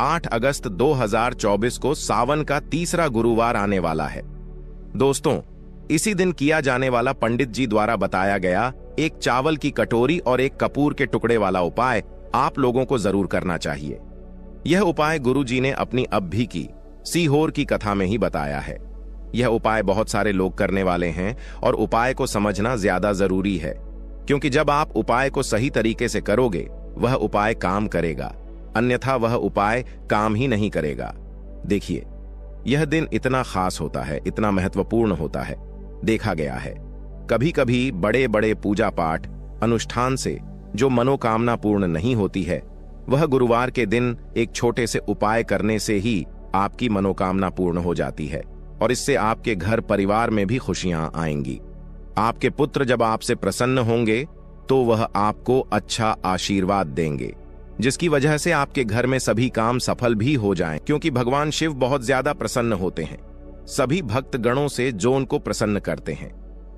8 अगस्त 2024 को सावन का तीसरा गुरुवार आने वाला है। दोस्तों, इसी दिन किया जाने वाला पंडित जी द्वारा बताया गया एक चावल की कटोरी और एक कपूर के टुकड़े वाला उपाय आप लोगों को जरूर करना चाहिए। यह उपाय गुरु जी ने अपनी अभी की सीहोर की कथा में ही बताया है। यह उपाय बहुत सारे लोग करने वाले हैं और उपाय को समझना ज्यादा जरूरी है, क्योंकि जब आप उपाय को सही तरीके से करोगे वह उपाय काम करेगा, अन्यथा वह उपाय काम ही नहीं करेगा। देखिए, यह दिन इतना खास होता है, इतना महत्वपूर्ण होता है। देखा गया है कभी कभी बड़े बड़े पूजा पाठ अनुष्ठान से जो मनोकामना पूर्ण नहीं होती है, वह गुरुवार के दिन एक छोटे से उपाय करने से ही आपकी मनोकामना पूर्ण हो जाती है और इससे आपके घर परिवार में भी खुशियां आएंगी। आपके पुत्र जब आपसे प्रसन्न होंगे तो वह आपको अच्छा आशीर्वाद देंगे, जिसकी वजह से आपके घर में सभी काम सफल भी हो जाएं, क्योंकि भगवान शिव बहुत ज्यादा प्रसन्न होते हैं सभी भक्त गणों से जो उनको प्रसन्न करते हैं,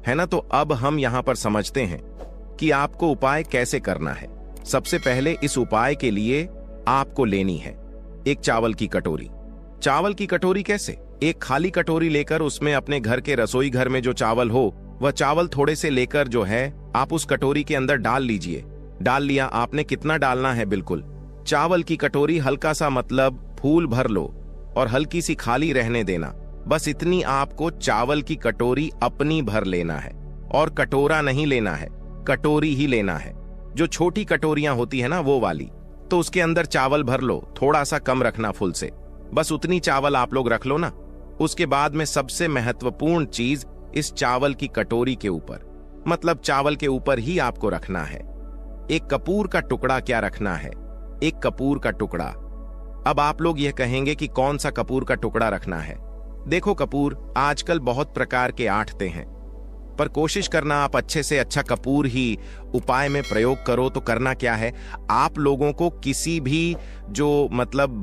है ना। तो अब हम यहाँ पर समझते हैं कि आपको उपाय कैसे करना है। सबसे पहले इस उपाय के लिए आपको लेनी है एक चावल की कटोरी। चावल की कटोरी कैसे? एक खाली कटोरी लेकर उसमें अपने घर के रसोई घर में जो चावल हो वह चावल थोड़े से लेकर जो है आप उस कटोरी के अंदर डाल लीजिए। डाल लिया आपने, कितना डालना है? बिल्कुल चावल की कटोरी हल्का सा, मतलब फूल भर लो और हल्की सी खाली रहने देना। बस इतनी आपको चावल की कटोरी अपनी भर लेना है और कटोरा नहीं लेना है, कटोरी ही लेना है। जो छोटी कटोरियां होती है ना वो वाली, तो उसके अंदर चावल भर लो, थोड़ा सा कम रखना फुल से, बस उतनी चावल आप लोग रख लो ना। उसके बाद में सबसे महत्वपूर्ण चीज इस चावल की कटोरी के ऊपर, मतलब चावल के ऊपर ही आपको रखना है एक कपूर का टुकड़ा। क्या रखना है? एक कपूर का टुकड़ा। अब आप लोग यह कहेंगे कि कौन सा कपूर का टुकड़ा रखना है। देखो, कपूर आजकल बहुत प्रकार के आठते हैं, पर कोशिश करना आप अच्छे से अच्छा कपूर ही उपाय में प्रयोग करो। तो करना क्या है, आप लोगों को किसी भी जो मतलब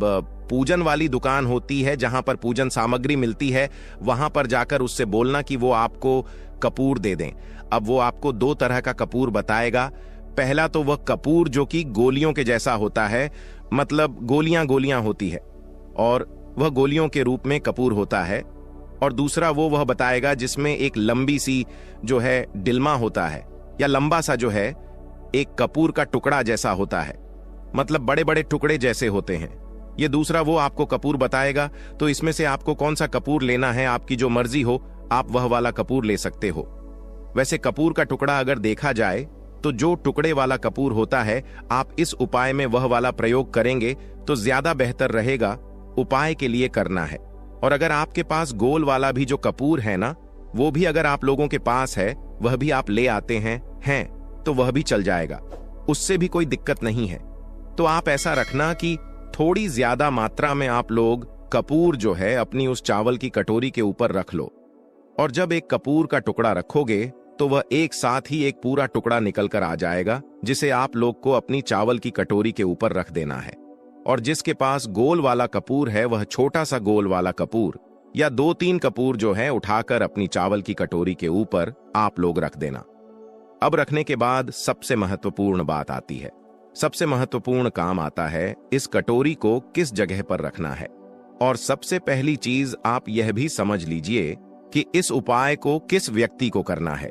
पूजन वाली दुकान होती है जहां पर पूजन सामग्री मिलती है, वहां पर जाकर उससे बोलना कि वो आपको कपूर दे दें। अब वो आपको 2 तरह का कपूर बताएगा। पहला तो वह कपूर जो कि गोलियों के जैसा होता है, मतलब गोलियां गोलियां होती है और वह गोलियों के रूप में कपूर होता है। और दूसरा वह बताएगा जिसमें एक लंबी सी जो है डिल्मा होता है, या लंबा सा जो है एक कपूर का टुकड़ा जैसा होता है, मतलब बड़े बड़े टुकड़े जैसे होते हैं। ये दूसरा वो आपको कपूर बताएगा। तो इसमें से आपको कौन सा कपूर लेना है, आपकी जो मर्जी हो, आप वह वाला कपूर ले सकते हो। वैसे कपूर का टुकड़ा अगर देखा जाए तो जो टुकड़े वाला कपूर होता है, आप इस उपाय में वह वाला प्रयोग करेंगे तो ज्यादा बेहतर रहेगा उपाय के लिए करना है। और अगर आपके पास गोल वाला भी जो कपूर है ना, वो भी अगर आप लोगों के पास है, वह भी आप ले आते हैं तो वह भी चल जाएगा, उससे भी कोई दिक्कत नहीं है। तो आप ऐसा रखना कि थोड़ी ज्यादा मात्रा में आप लोग कपूर जो है अपनी उस चावल की कटोरी के ऊपर रख लो। और जब एक कपूर का टुकड़ा रखोगे तो वह एक साथ ही एक पूरा टुकड़ा निकल कर आ जाएगा, जिसे आप लोग को अपनी चावल की कटोरी के ऊपर रख देना है। और जिसके पास गोल वाला कपूर है, वह छोटा सा गोल वाला कपूर या 2-3 कपूर जो है उठाकर अपनी चावल की कटोरी के ऊपर आप लोग रख देना। अब रखने के बाद सबसे महत्वपूर्ण बात आती है, सबसे महत्वपूर्ण काम आता है इस कटोरी को किस जगह पर रखना है। और सबसे पहली चीज आप यह भी समझ लीजिए कि इस उपाय को किस व्यक्ति को करना है।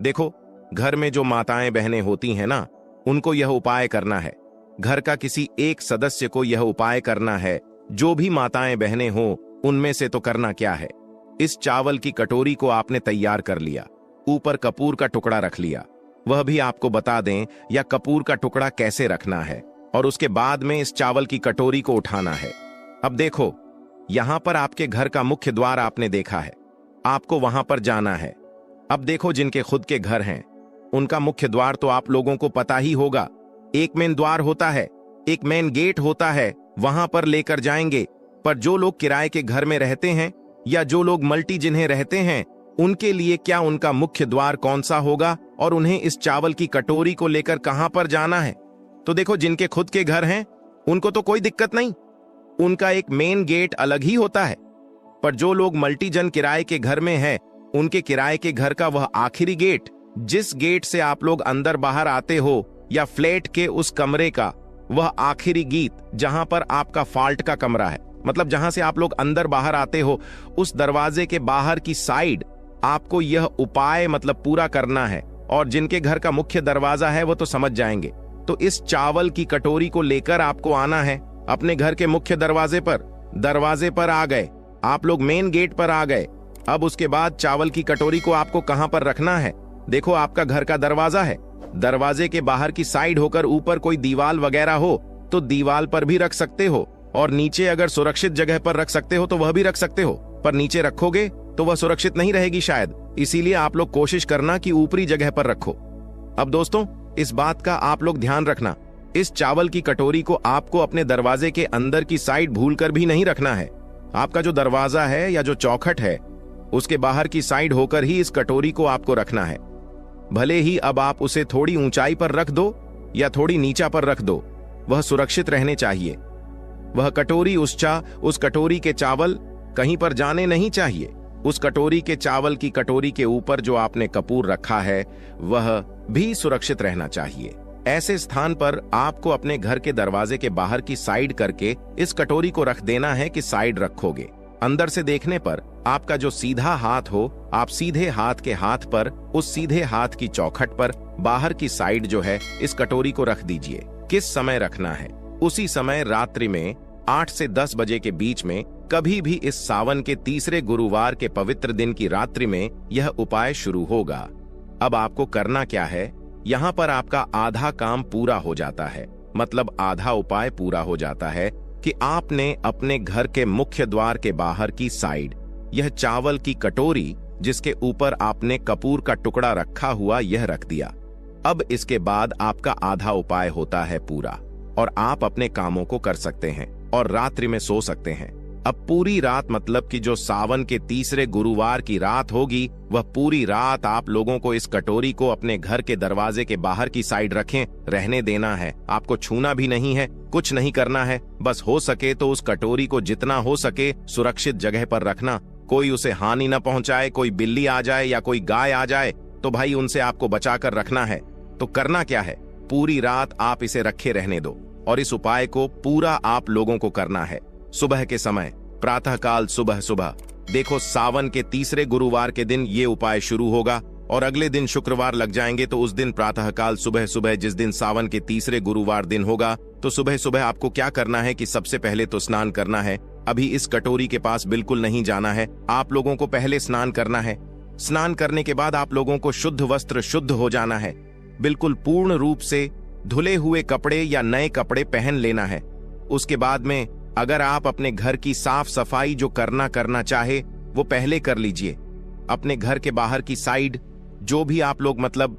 देखो, घर में जो माताएं बहनें होती हैं ना, उनको यह उपाय करना है। घर का किसी एक सदस्य को यह उपाय करना है। जो भी माताएं बहनें हो उनमें से तो करना क्या है, इस चावल की कटोरी को आपने तैयार कर लिया, ऊपर कपूर का टुकड़ा रख लिया, वह भी आपको बता दें या कपूर का टुकड़ा कैसे रखना है, और उसके बाद में इस चावल की कटोरी को उठाना है। अब देखो, यहां पर आपके घर का मुख्य द्वार आपने देखा है, आपको वहां पर जाना है। अब देखो, जिनके खुद के घर हैं उनका मुख्य द्वार तो आप लोगों को पता ही होगा। एक मेन द्वार होता है, एक मेन गेट होता है, वहां पर लेकर जाएंगे। पर जो लोग किराए के घर में रहते हैं या जो लोग मल्टी जिन्हें रहते हैं, उनके लिए क्या उनका मुख्य द्वार कौन सा होगा और उन्हें इस चावल की कटोरी को लेकर कहां पर जाना है? तो देखो, जिनके खुद के घर हैं उनको तो कोई दिक्कत नहीं, उनका एक मेन गेट अलग ही होता है। पर जो लोग मल्टी जन किराए के घर में हैं, उनके किराए के घर का वह आखिरी गेट, जिस गेट से आप लोग अंदर बाहर आते हो, या फ्लैट के उस कमरे का, वह आखिरी गीत जहां पर आपका फॉल्ट का कमरा है, मतलब जहां से आप लोग अंदर बाहर आते हो, उस दरवाजे के बाहर की साइड आपको यह उपाय मतलब पूरा करना है। और जिनके घर का मुख्य दरवाजा है वो तो समझ जाएंगे। तो इस चावल की कटोरी को लेकर आपको आना है अपने घर के मुख्य दरवाजे पर आ गए, आप लोग मेन गेट पर आ गए। अब उसके बाद चावल की कटोरी को आपको कहां पर रखना है? देखो, आपका घर का दरवाजा है, दरवाजे के बाहर की साइड होकर ऊपर कोई दीवाल वगैरह हो तो दीवाल पर भी रख सकते हो, और नीचे अगर सुरक्षित जगह पर रख सकते हो तो वह भी रख सकते हो। पर नीचे रखोगे तो वह सुरक्षित नहीं रहेगी शायद, इसीलिए आप लोग कोशिश करना कि ऊपरी जगह पर रखो। अब दोस्तों, इस बात का आप लोग ध्यान रखना, इस चावल की कटोरी को आपको अपने दरवाजे के अंदर की साइड भूलकर भी नहीं रखना है। आपका जो दरवाजा है या जो चौखट है उसके बाहर की साइड होकर ही इस कटोरी को आपको रखना है। भले ही अब आप उसे थोड़ी ऊंचाई पर रख दो या थोड़ी नीचा पर रख दो, वह सुरक्षित रहने चाहिए। वह कटोरी उस कटोरी के चावल कहीं पर जाने नहीं चाहिए। उस कटोरी के चावल की कटोरी के ऊपर जो आपने कपूर रखा है वह भी सुरक्षित रहना चाहिए। ऐसे स्थान पर आपको अपने घर के दरवाजे के बाहर की साइड करके इस कटोरी को रख देना है कि साइड रखोगे। अंदर से देखने पर आपका जो सीधा हाथ हो, आप सीधे हाथ के हाथ पर, उस सीधे हाथ की चौखट पर बाहर की साइड जो है इस कटोरी को रख दीजिए। किस समय रखना है? उसी समय रात्रि में 8 से 10 बजे के बीच में, कभी भी इस सावन के तीसरे गुरुवार के पवित्र दिन की रात्रि में यह उपाय शुरू होगा। अब आपको करना क्या है? यहाँ पर आपका आधा काम पूरा हो जाता है, मतलब आधा उपाय पूरा हो जाता है कि आपने अपने घर के मुख्य द्वार के बाहर की साइड यह चावल की कटोरी जिसके ऊपर आपने कपूर का टुकड़ा रखा हुआ यह रख दिया। अब इसके बाद आपका आधा उपाय होता है पूरा और आप अपने कामों को कर सकते हैं और रात्रि में सो सकते हैं। अब पूरी रात, मतलब कि जो सावन के तीसरे गुरुवार की रात होगी, वह पूरी रात आप लोगों को इस कटोरी को अपने घर के दरवाजे के बाहर की साइड रखें, रहने देना है। आपको छूना भी नहीं है, कुछ नहीं करना है। बस हो सके तो उस कटोरी को जितना हो सके सुरक्षित जगह पर रखना, कोई उसे हानि न पहुंचाए। कोई बिल्ली आ जाए या कोई गाय आ जाए तो भाई उनसे आपको बचाकर रखना है। तो करना क्या है? पूरी रात आप इसे रखे रहने दो और इस उपाय को पूरा आप लोगों को करना है। सुबह के समय, प्रातःकाल सुबह देखो, सावन के तीसरे गुरुवार के दिन ये उपाय शुरू होगा और अगले दिन शुक्रवार लग जाएंगे। तो उस दिन प्रातःकाल सुबह जिस दिन सावन के तीसरे गुरुवार दिन होगा, तो सुबह आपको क्या करना है कि सबसे पहले तो स्नान करना है। अभी इस कटोरी के पास बिल्कुल नहीं जाना है, आप लोगों को पहले स्नान करना है। स्नान करने के बाद आप लोगों को शुद्ध वस्त्र शुद्ध हो जाना है, बिल्कुल पूर्ण रूप से धुले हुए कपड़े या नए कपड़े पहन लेना है। उसके बाद में अगर आप अपने घर की साफ सफाई जो करना चाहे वो पहले कर लीजिए। अपने घर के बाहर की साइड जो भी आप लोग मतलब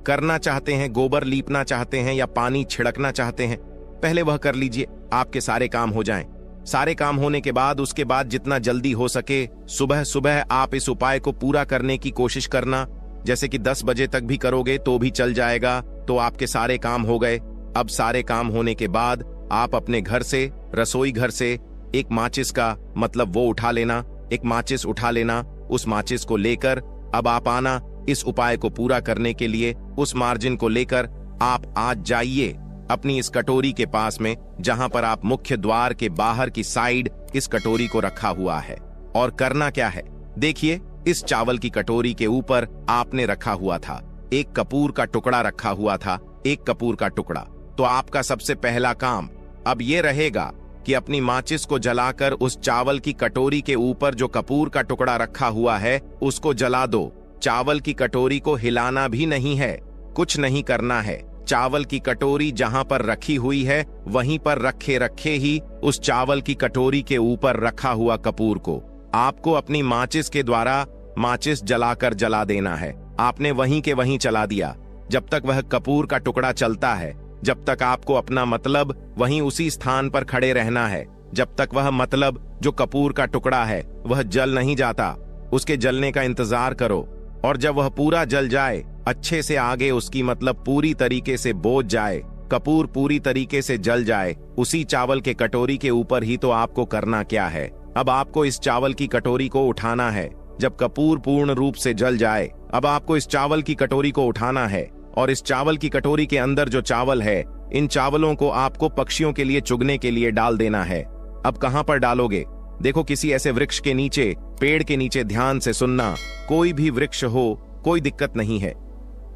करना चाहते हैं, गोबर लीपना चाहते हैं या पानी छिड़कना चाहते हैं, पहले वह कर लीजिए, आपके सारे काम हो जाएं। सारे काम होने के बाद उसके बाद जितना जल्दी हो सके सुबह आप इस उपाय को पूरा करने की कोशिश करना। जैसे कि 10 बजे तक भी करोगे तो भी चल जाएगा, तो आपके सारे काम हो गए। अब सारे काम होने के बाद आप अपने घर से, रसोई घर से एक माचिस का मतलब वो उठा लेना, एक माचिस उठा लेना। उस माचिस को लेकर अब आप आना इस उपाय को पूरा करने के लिए। उस मार्जिन को लेकर आप आज जाइए अपनी इस कटोरी के पास में, जहां पर आप मुख्य द्वार के बाहर की साइड इस कटोरी को रखा हुआ है। और करना क्या है? देखिए, इस चावल की कटोरी के ऊपर आपने रखा हुआ था एक कपूर का टुकड़ा रखा हुआ था, एक कपूर का टुकड़ा। तो आपका सबसे पहला काम अब ये रहेगा कि अपनी माचिस को जलाकर उस चावल की कटोरी के ऊपर जो कपूर का टुकड़ा रखा हुआ है उसको जला दो। चावल की कटोरी को हिलाना भी नहीं है, कुछ नहीं करना है। चावल की कटोरी जहां पर रखी हुई है वहीं पर रखे ही उस चावल की कटोरी के ऊपर रखा हुआ कपूर को आपको अपनी माचिस के द्वारा माचिस जलाकर जला देना है। आपने वहीं के वहीं चला दिया। जब तक वह कपूर का टुकड़ा चलता है, जब तक आपको अपना मतलब वहीं उसी स्थान पर खड़े रहना है, जब तक वह मतलब जो कपूर का टुकड़ा है वह जल नहीं जाता। उसके जलने का इंतजार करो और जब वह पूरा जल जाए, अच्छे से आगे उसकी मतलब पूरी तरीके से बोझ जाए, कपूर पूरी तरीके से जल जाए, उसी चावल के कटोरी के ऊपर ही तो आपको करना क्या है। अब आपको इस चावल की कटोरी को उठाना है। जब कपूर पूर्ण रूप से जल जाए, अब आपको इस चावल की कटोरी को उठाना है और इस चावल की कटोरी के अंदर जो चावल है इन चावलों को आपको पक्षियों के लिए चुगने के लिए डाल देना है। अब कहां पर डालोगे? देखो, किसी ऐसे वृक्ष के नीचे, पेड़ के नीचे। ध्यान से सुनना, कोई भी वृक्ष हो, कोई दिक्कत नहीं है।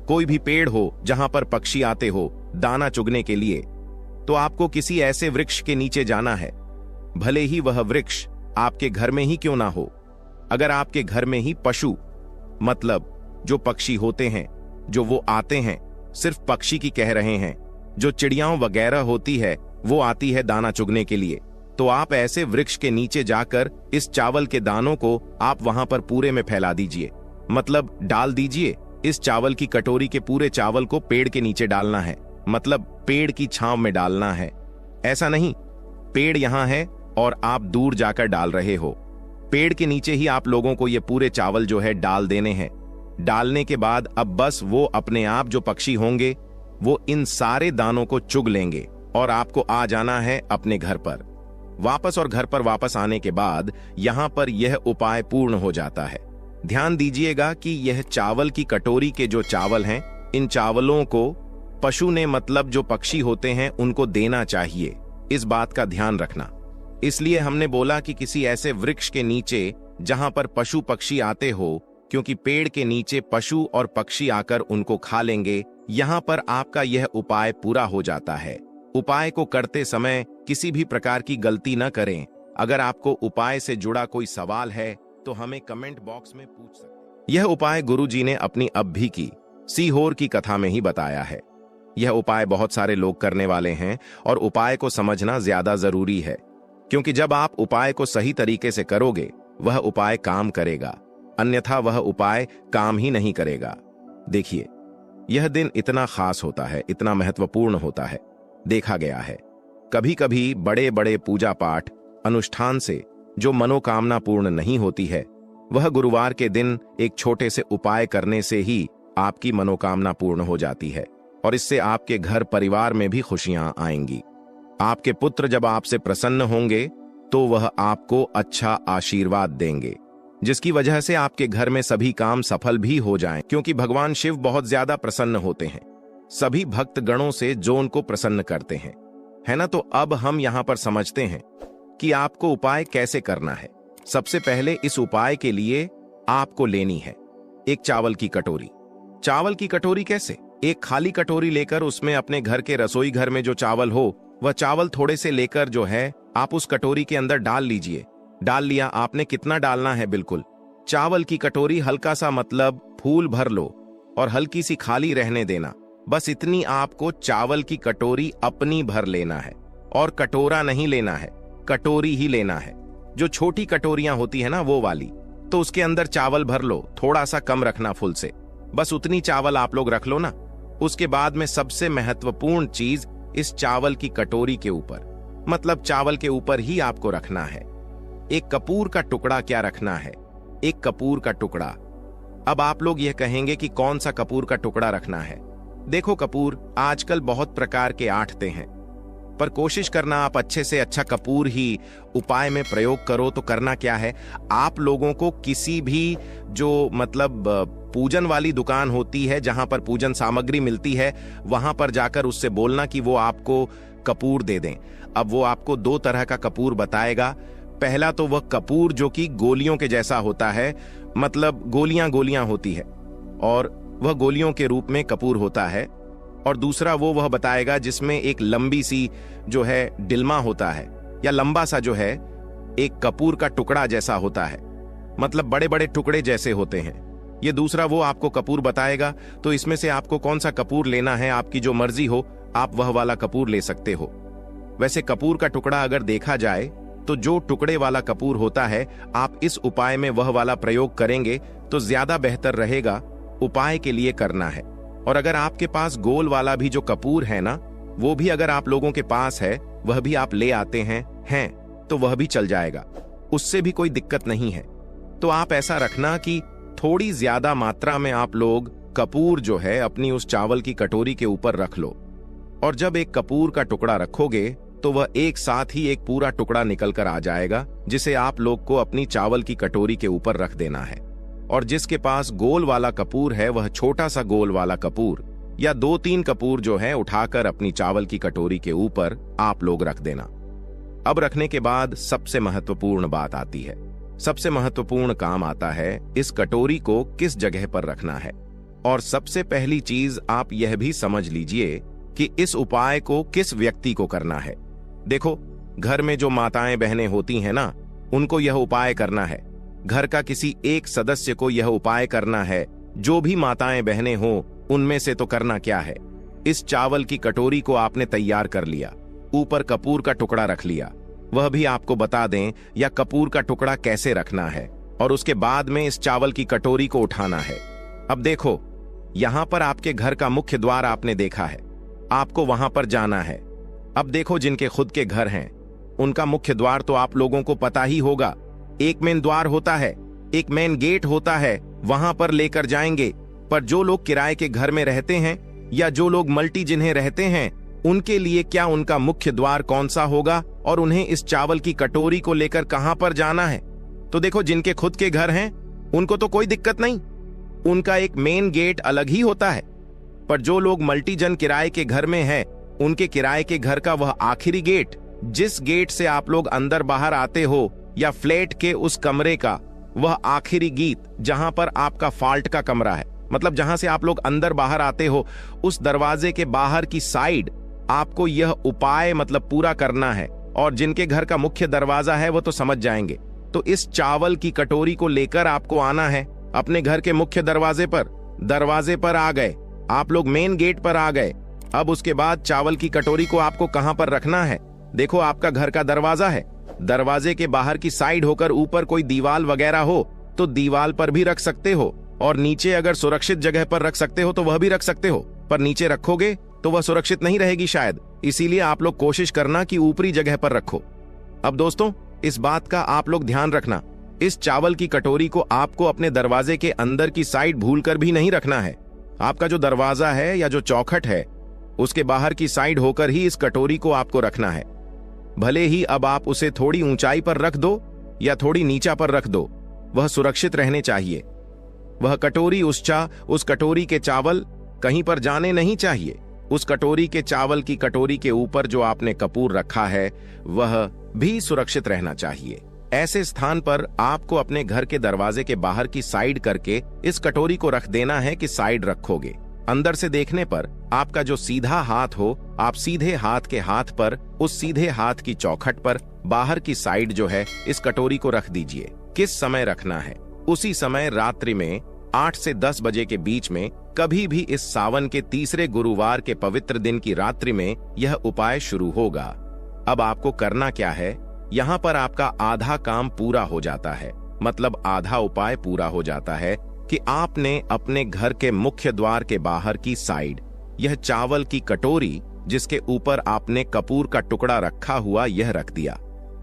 कोई भी पेड़ हो जहां पर पक्षी आते हो दाना चुगने के लिए, तो आपको किसी ऐसे वृक्ष के नीचे जाना है। भले ही वह वृक्ष आपके घर में ही क्यों ना हो। अगर आपके घर में ही पशु, मतलब जो पक्षी होते हैं, जो वो आते हैं, सिर्फ पक्षी की कह रहे हैं, जो चिड़ियाओं वगैरह होती है वो आती है दाना चुगने के लिए, तो आप ऐसे वृक्ष के नीचे जाकर इस चावल के दानों को आप वहां पर पूरे में फैला दीजिए, मतलब डाल दीजिए। इस चावल की कटोरी के पूरे चावल को पेड़ के नीचे डालना है, मतलब पेड़ की छांव में डालना है। ऐसा नहीं, पेड़ यहां है और आप दूर जाकर डाल रहे हो। पेड़ के नीचे ही आप लोगों को ये पूरे चावल जो है डाल देने हैं। डालने के बाद अब बस वो अपने आप जो पक्षी होंगे वो इन सारे दानों को चुग लेंगे और आपको आ जाना है अपने घर पर वापस। और घर पर वापस आने के बाद यहां पर यह उपाय पूर्ण हो जाता है। ध्यान दीजिएगा कि यह चावल की कटोरी के जो चावल हैं, इन चावलों को पशु ने, मतलब जो पक्षी होते हैं, उनको देना चाहिए। इस बात का ध्यान रखना। इसलिए हमने बोला कि किसी ऐसे वृक्ष के नीचे जहां पर पशु पक्षी आते हो, क्योंकि पेड़ के नीचे पशु और पक्षी आकर उनको खा लेंगे। यहां पर आपका यह उपाय पूरा हो जाता है। उपाय को करते समय किसी भी प्रकार की गलती न करें। अगर आपको उपाय से जुड़ा कोई सवाल है तो हमें कमेंट बॉक्स में पूछ सकते हैं। यह उपाय गुरुजी ने अपनी अब भी की सीहोर की कथा में ही बताया है। यह उपाय बहुत सारे लोग करने वाले हैं और उपाय को समझना ज्यादा जरूरी है, क्योंकि जब आप उपाय को सही तरीके से करोगे वह उपाय काम करेगा, अन्यथा वह उपाय काम ही नहीं करेगा। देखिए, यह दिन इतना खास होता है, इतना महत्वपूर्ण होता है। देखा गया है कभी कभी बड़े बड़े पूजा पाठ अनुष्ठान से जो मनोकामना पूर्ण नहीं होती है, वह गुरुवार के दिन एक छोटे से उपाय करने से ही आपकी मनोकामना पूर्ण हो जाती है और इससे आपके घर परिवार में भी खुशियां आएंगी। आपके पुत्र जब आपसे प्रसन्न होंगे तो वह आपको अच्छा आशीर्वाद देंगे, जिसकी वजह से आपके घर में सभी काम सफल भी हो जाएं, क्योंकि भगवान शिव बहुत ज्यादा प्रसन्न होते हैं सभी भक्त गणों से जो उनको प्रसन्न करते हैं, है ना। तो अब हम यहां पर समझते हैं कि आपको उपाय कैसे करना है। सबसे पहले इस उपाय के लिए आपको लेनी है एक चावल की कटोरी। चावल की कटोरी कैसे? एक खाली कटोरी लेकर उसमें अपने घर के रसोई घर में जो चावल हो वह चावल थोड़े से लेकर जो है आप उस कटोरी के अंदर डाल लीजिए। डाल लिया आपने, कितना डालना है? बिल्कुल चावल की कटोरी हल्का सा, मतलब फूल भर लो और हल्की सी खाली रहने देना। बस इतनी आपको चावल की कटोरी अपनी भर लेना है और कटोरा नहीं लेना है, कटोरी ही लेना है। जो छोटी कटोरियां होती है ना वो वाली, तो उसके अंदर चावल भर लो, थोड़ा सा कम रखना फुल से, बस उतनी चावल आप लोग रख लो ना। उसके बाद में सबसे महत्वपूर्ण चीज इस चावल की कटोरी के ऊपर, मतलब चावल के ऊपर ही आपको रखना है एक कपूर का टुकड़ा। क्या रखना है? एक कपूर का टुकड़ा। अब आप लोग यह कहेंगे कि कौन सा कपूर का टुकड़ा रखना है? देखो, कपूर आजकल बहुत प्रकार के आठते हैं, पर कोशिश करना आप अच्छे से अच्छा कपूर ही उपाय में प्रयोग करो। तो करना क्या है, आप लोगों को किसी भी जो मतलब पूजन वाली दुकान होती है जहां पर पूजन सामग्री मिलती है, वहां पर जाकर उससे बोलना कि वो आपको कपूर दे दें। अब वो आपको दो तरह का कपूर बताएगा। पहला तो वह कपूर जो कि गोलियों के जैसा होता है, मतलब गोलियां गोलियां होती है और वह गोलियों के रूप में कपूर होता है। और दूसरा वह बताएगा जिसमें एक लंबी सी जो है डिल्मा होता है, या लंबा सा जो है एक कपूर का टुकड़ा जैसा होता है, मतलब बड़े बड़े टुकड़े जैसे होते हैं। ये दूसरा वो आपको कपूर बताएगा। तो इसमें से आपको कौन सा कपूर लेना है, आपकी जो मर्जी हो, आप वह वाला कपूर ले सकते हो। वैसे कपूर का टुकड़ा अगर देखा जाए तो जो टुकड़े वाला कपूर होता है, आप इस उपाय में वह वाला प्रयोग करेंगे तो ज्यादा बेहतर रहेगा। उपाय के लिए करना है। और अगर आपके पास गोल वाला भी जो कपूर है ना, वो भी अगर आप लोगों के पास है, वह भी आप ले आते हैं तो वह भी चल जाएगा, उससे भी कोई दिक्कत नहीं है। तो आप ऐसा रखना कि थोड़ी ज्यादा मात्रा में आप लोग कपूर जो है अपनी उस चावल की कटोरी के ऊपर रख लो। और जब एक कपूर का टुकड़ा रखोगे तो वह एक साथ ही एक पूरा टुकड़ा निकल कर आ जाएगा, जिसे आप लोग को अपनी चावल की कटोरी के ऊपर रख देना है। और जिसके पास गोल वाला कपूर है, वह छोटा सा गोल वाला कपूर या 2-3 कपूर जो है उठाकर अपनी चावल की कटोरी के ऊपर आप लोग रख देना। अब रखने के बाद सबसे महत्वपूर्ण बात आती है। सबसे महत्वपूर्ण काम आता है इस कटोरी को किस जगह पर रखना है। और सबसे पहली चीज आप यह भी समझ लीजिए कि इस उपाय को किस व्यक्ति को करना है। देखो, घर में जो माताएं बहनें होती हैं ना, उनको यह उपाय करना है। घर का किसी एक सदस्य को यह उपाय करना है। जो भी माताएं बहनें हो उनमें से तो करना क्या है, इस चावल की कटोरी को आपने तैयार कर लिया, ऊपर कपूर का टुकड़ा रख लिया। वह भी आपको बता दें या कपूर का टुकड़ा कैसे रखना है, और उसके बाद में इस चावल की कटोरी को उठाना है। अब देखो, यहां पर आपके घर का मुख्य द्वार आपने देखा है, आपको वहां पर जाना है। अब देखो, जिनके खुद के घर हैं उनका मुख्य द्वार तो आप लोगों को पता ही होगा। एक मेन द्वार होता है, एक मेन गेट होता है, वहां पर लेकर जाएंगे। पर जो लोग किराए के घर में रहते हैं या जो लोग मल्टी जिन्हें रहते हैं, उनके लिए क्या उनका मुख्य द्वार कौन सा होगा और उन्हें इस चावल की कटोरी को लेकर कहां पर जाना है? तो देखो, जिनके खुद के घर हैं उनको तो कोई दिक्कत नहीं, उनका एक मेन गेट अलग ही होता है। पर जो लोग मल्टी जन किराए के घर में हैं, उनके किराए के घर का वह आखिरी गेट, जिस गेट से आप लोग अंदर बाहर आते हो, या फ्लैट के उस कमरे का वह आखिरी गेट जहां पर आपका फॉल्ट का कमरा है, मतलब जहां से आप लोग अंदर बाहर आते हो, उस दरवाजे के बाहर की साइड आपको यह उपाय मतलब पूरा करना है। और जिनके घर का मुख्य दरवाजा है वो तो समझ जाएंगे। तो इस चावल की कटोरी को लेकर आपको आना है अपने घर के मुख्य दरवाजे पर। दरवाजे पर आ गए आप लोग, मेन गेट पर आ गए। अब उसके बाद चावल की कटोरी को आपको कहां पर रखना है? देखो, आपका घर का दरवाजा है, दरवाजे के बाहर की साइड होकर ऊपर कोई दीवाल वगैरह हो तो दीवाल पर भी रख सकते हो, और नीचे अगर सुरक्षित जगह पर रख सकते हो तो वह भी रख सकते हो। पर नीचे रखोगे तो वह सुरक्षित नहीं रहेगी शायद, इसीलिए आप लोग कोशिश करना कि ऊपरी जगह पर रखो। अब दोस्तों, इस बात का आप लोग ध्यान रखना, इस चावल की कटोरी को आपको अपने दरवाजे के अंदर की साइड भूलकर भी नहीं रखना है। आपका जो दरवाजा है या जो चौखट है, उसके बाहर की साइड होकर ही इस कटोरी को आपको रखना है। भले ही अब आप उसे थोड़ी ऊंचाई पर रख दो या थोड़ी नीचा पर रख दो, वह सुरक्षित रहने चाहिए। वह कटोरी उस कटोरी के चावल कहीं पर जाने नहीं चाहिए। उस कटोरी के चावल की कटोरी के ऊपर जो आपने कपूर रखा है वह भी सुरक्षित रहना चाहिए। ऐसे स्थान पर आपको अपने घर के दरवाजे के बाहर की साइड करके इस कटोरी को रख देना है कि साइड रखोगे। अंदर से देखने पर आपका जो सीधा हाथ हो, आप सीधे हाथ के हाथ पर, उस सीधे हाथ की चौखट पर बाहर की साइड जो है इस कटोरी को रख दीजिए। किस समय रखना है? उसी समय रात्रि में 8 से 10 बजे के बीच में, कभी भी इस सावन के तीसरे गुरुवार के पवित्र दिन की रात्रि में यह उपाय शुरू होगा। अब आपको करना क्या है? यहाँ पर आपका आधा काम पूरा हो जाता है, मतलब आधा उपाय पूरा हो जाता है कि आपने अपने घर के मुख्य द्वार के बाहर की साइड यह चावल की कटोरी जिसके ऊपर आपने कपूर का टुकड़ा रखा हुआ यह रख दिया।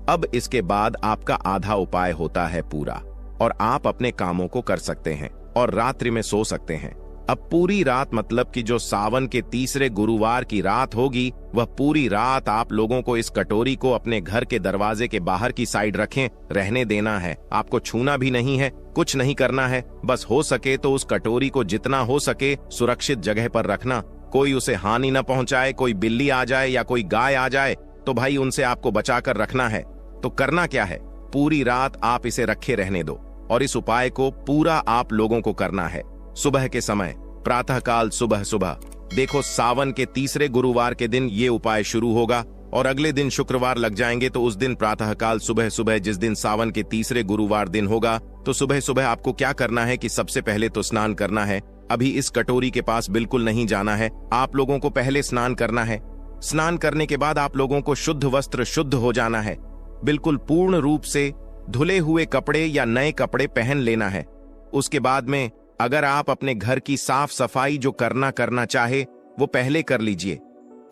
अब इसके बाद आपका आधा उपाय होता है पूरा और आप अपने कामों को कर सकते हैं और रात्रि में सो सकते हैं। अब पूरी रात मतलब कि जो सावन के तीसरे गुरुवार की रात होगी, वह पूरी रात आप लोगों को इस कटोरी को अपने घर के दरवाजे के बाहर की साइड रखें, रहने देना है। आपको छूना भी नहीं है, कुछ नहीं करना है। बस हो सके तो उस कटोरी को जितना हो सके सुरक्षित जगह पर रखना। कोई उसे हानि न पहुंचाए, कोई बिल्ली आ जाए या कोई गाय आ जाए तो भाई उनसे आपको बचाकर रखना है। तो करना क्या है? पूरी रात आप इसे रखे रहने दो और इस उपाय को पूरा आप लोगों को करना है। सुबह के समय, प्रातःकाल सुबह सुबह, देखो सावन के तीसरे गुरुवार के दिन ये उपाय शुरू होगा और अगले दिन शुक्रवार लग जाएंगे। तो उस दिन प्रातःकाल सुबह सुबह, जिस दिन सावन के तीसरे गुरुवार दिन होगा, तो सुबह सुबह आपको क्या करना है कि सबसे पहले तो स्नान करना है। अभी इस कटोरी के पास बिल्कुल नहीं जाना है, आप लोगों को पहले स्नान करना है। स्नान करने के बाद आप लोगों को शुद्ध वस्त्र, शुद्ध हो जाना है, बिल्कुल पूर्ण रूप से धुले हुए कपड़े या नए कपड़े पहन लेना है। उसके बाद में अगर आप अपने घर की साफ सफाई जो करना चाहे वो पहले कर लीजिए।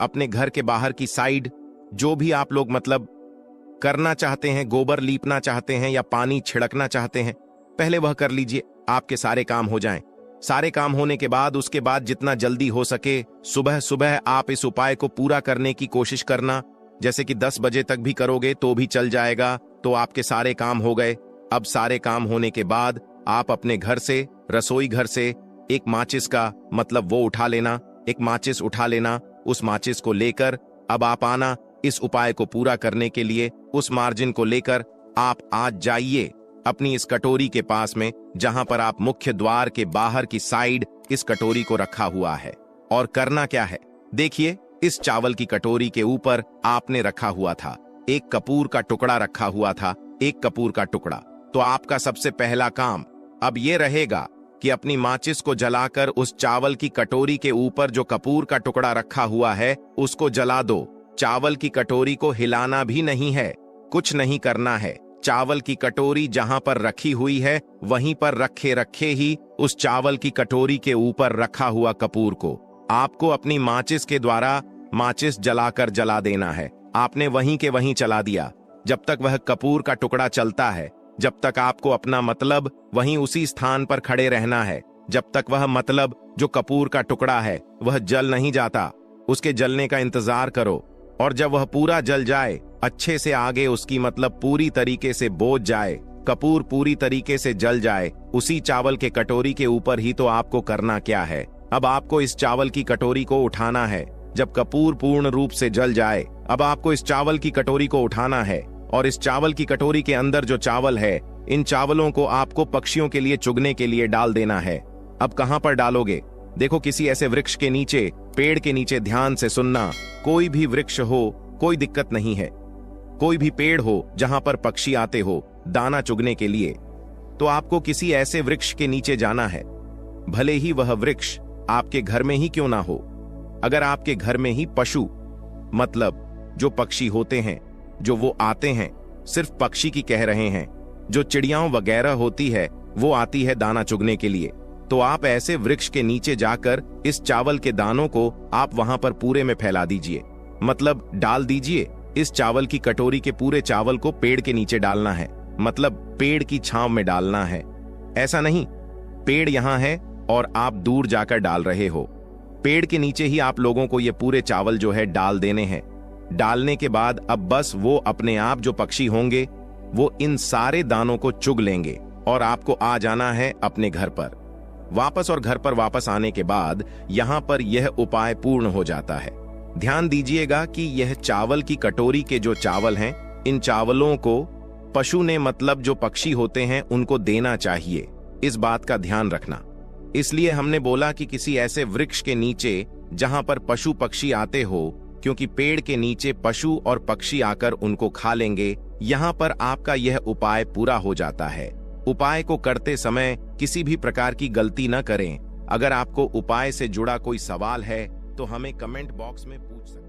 अपने घर के बाहर की साइड जो भी आप लोग मतलब करना चाहते हैं, गोबर लीपना चाहते हैं या पानी छिड़कना चाहते हैं, पहले वह कर लीजिए। आपके सारे काम हो जाएं। सारे काम होने के बाद उसके बाद जितना जल्दी हो सके सुबह सुबह आप इस उपाय को पूरा करने की कोशिश करना। जैसे कि 10 बजे तक भी करोगे तो भी चल जाएगा, तो आपके सारे काम हो गए। अब सारे काम होने के बाद आप अपने घर से, रसोई घर से एक माचिस का मतलब वो उठा लेना एक माचिस उठा लेना, उस माचिस को लेकर अब आप आना, इस उपाय को पूरा करने के लिए उस मार्जिन को लेकर आप आज जाइए अपनी इस कटोरी के पास में, जहां पर आप मुख्य द्वार के बाहर की साइड इस कटोरी को रखा हुआ है। और करना क्या है, देखिए, इस चावल की कटोरी के ऊपर आपने रखा हुआ था एक कपूर का टुकड़ा रखा हुआ था, एक कपूर का टुकड़ा। तो आपका सबसे पहला काम अब यह रहेगा कि अपनी माचिस को जलाकर उस चावल की कटोरी के ऊपर जो कपूर का टुकड़ा रखा हुआ है उसको जला दो। चावल की कटोरी को हिलाना भी नहीं है, कुछ नहीं करना है। चावल की कटोरी जहां पर रखी हुई है वहीं पर रखे रखे ही उस चावल की कटोरी के ऊपर रखा हुआ कपूर को आपको अपनी माचिस के द्वारा माचिस जलाकर जला देना है। आपने वहीं के वहीं चला दिया। जब तक वह कपूर का टुकड़ा चलता है, जब तक आपको अपना मतलब वहीं उसी स्थान पर खड़े रहना है, जब तक वह मतलब जो कपूर का टुकड़ा है वह जल नहीं जाता, उसके जलने का इंतजार करो। और जब वह पूरा जल जाए, अच्छे से आगे उसकी मतलब पूरी तरीके से बोझ जाए, कपूर पूरी तरीके से जल जाए, उसी चावल के कटोरी के ऊपर ही तो आपको करना क्या है। अब आपको इस चावल की कटोरी को उठाना है। जब कपूर पूर्ण रूप से जल जाए, अब आपको इस चावल की कटोरी को उठाना है और इस चावल की कटोरी के अंदर जो चावल है, इन चावलों को आपको पक्षियों के लिए चुगने के लिए डाल देना है। अब कहां पर डालोगे? देखो, किसी ऐसे वृक्ष के नीचे, पेड़ के नीचे, ध्यान से सुनना। कोई भी वृक्ष हो, कोई दिक्कत नहीं है, कोई भी पेड़ हो जहां पर पक्षी आते हो दाना चुगने के लिए, तो आपको किसी ऐसे वृक्ष के नीचे जाना है। भले ही वह वृक्ष आपके घर में ही क्यों ना हो। अगर आपके घर में ही पशु, मतलब जो पक्षी होते हैं, जो वो आते हैं, सिर्फ पक्षी की कह रहे हैं, जो चिड़ियाओं वगैरह होती है वो आती है दाना चुगने के लिए, तो आप ऐसे वृक्ष के नीचे जाकर इस चावल के दानों को आप वहां पर पूरे में फैला दीजिए, मतलब डाल दीजिए। इस चावल की कटोरी के पूरे चावल को पेड़ के नीचे डालना है, मतलब पेड़ की छांव में डालना है। ऐसा नहीं पेड़ यहां है और आप दूर जाकर डाल रहे हो, पेड़ के नीचे ही आप लोगों को ये पूरे चावल जो है डाल देने हैं। डालने के बाद अब बस वो अपने आप जो पक्षी होंगे वो इन सारे दानों को चुग लेंगे और आपको आ जाना है अपने घर पर वापस। और घर पर वापस आने के बाद यहां पर यह उपाय पूर्ण हो जाता है। ध्यान दीजिएगा कि यह चावल की कटोरी के जो चावल हैं, इन चावलों को पशु ने, मतलब जो पक्षी होते हैं, उनको देना चाहिए। इस बात का ध्यान रखना। इसलिए हमने बोला कि किसी ऐसे वृक्ष के नीचे जहां पर पशु पक्षी आते हो, क्योंकि पेड़ के नीचे पशु और पक्षी आकर उनको खा लेंगे। यहां पर आपका यह उपाय पूरा हो जाता है। उपाय को करते समय किसी भी प्रकार की गलती न करें। अगर आपको उपाय से जुड़ा कोई सवाल है तो हमें कमेंट बॉक्स में पूछ सकते हैं।